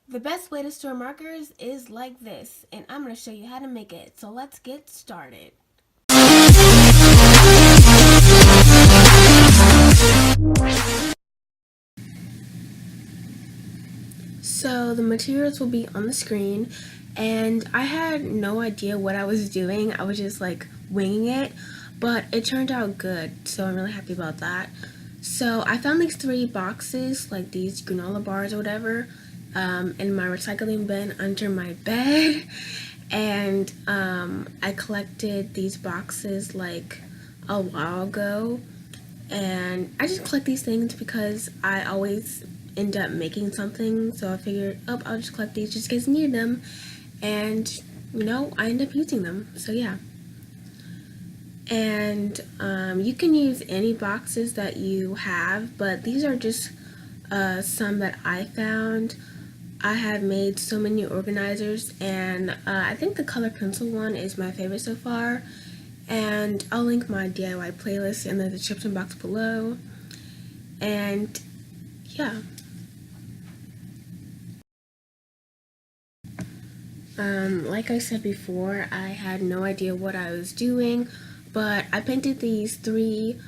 The best way to store markers is like this, and I'm going to show you how to make it. So let's get started. So the materials will be on the screen, and I had no idea what I was doing. I was just like winging it, but it turned out good, so I'm really happy about that. So I found these 3 boxes, like these granola bars or whatever, in my recycling bin under my bed. And I collected these boxes like a while ago, and I just collect these things because I always end up making something, so I figured, oh, I'll just collect these just in case I need them, and I end up using them, so yeah. And you can use any boxes that you have, but these are just some that I found. I have made so many organizers, and I think the color pencil one is my favorite so far. And I'll link my DIY playlist in the description box below. And yeah. Like I said before, I had no idea what I was doing, but I painted these 3,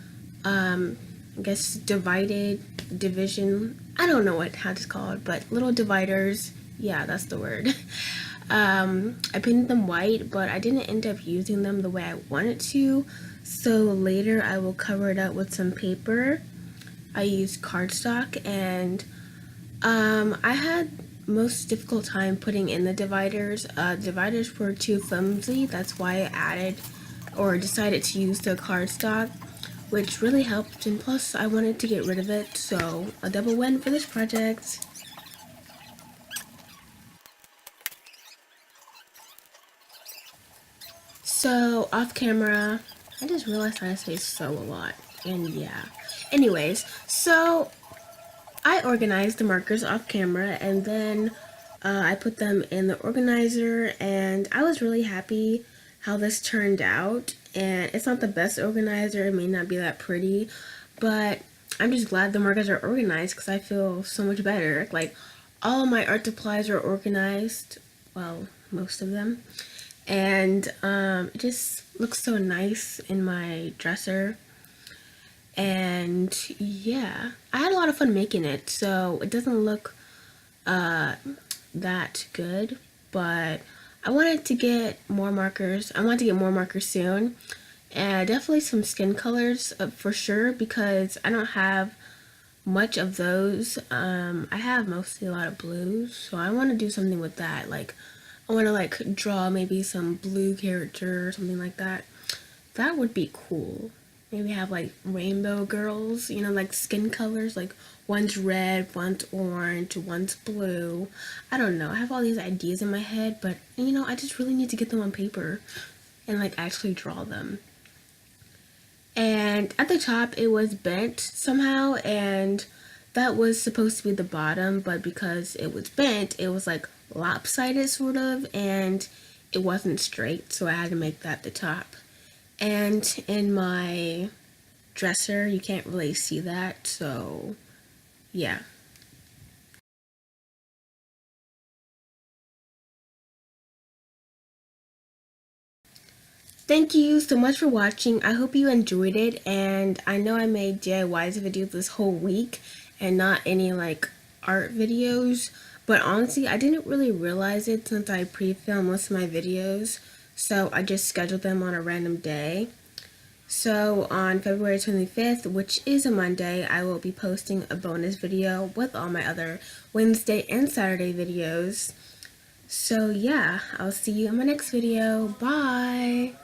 I guess division, I don't know how it's called, but little dividers, yeah, that's the word. I painted them white, but I didn't end up using them the way I wanted to, so later I will cover it up with some paper. I used cardstock, and I had most difficult time putting in the dividers. Dividers were too flimsy, that's why I added or decided to use the cardstock, which really helped, and plus I wanted to get rid of it, so a double win for this project. So off camera, I just realized I say so a lot, and yeah. Anyways, so I organized the markers off camera, and then I put them in the organizer, and I was really happy how this turned out. And it's not the best organizer, it may not be that pretty, but I'm just glad the markers are organized because I feel so much better. Like, all of my art supplies are organized, well, most of them, and it just looks so nice in my dresser. And yeah, I had a lot of fun making it, so it doesn't look that good, but I wanted to get more markers. I wanted to get more markers soon, and definitely some skin colors for sure, because I don't have much of those. I have mostly a lot of blues, so I want to do something with that. Like, I want to like draw maybe some blue character or something like that. That would be cool. Maybe have like rainbow girls, like skin colors, like one's red, one's orange, one's blue. I don't know. I have all these ideas in my head, but I just really need to get them on paper and like actually draw them. And at the top, it was bent somehow, and that was supposed to be the bottom, but because it was bent, it was like lopsided sort of, and it wasn't straight, so I had to make that the top. And in my dresser, you can't really see that, so yeah. Thank you so much for watching. I hope you enjoyed it, and I know I made DIYs videos this whole week and not any like art videos, but honestly I didn't really realize it since I pre-filmed most of my videos, so I just scheduled them on a random day. So on February 25th, which is a Monday, I will be posting a bonus video with all my other Wednesday and Saturday videos. So yeah, I'll see you in my next video. Bye!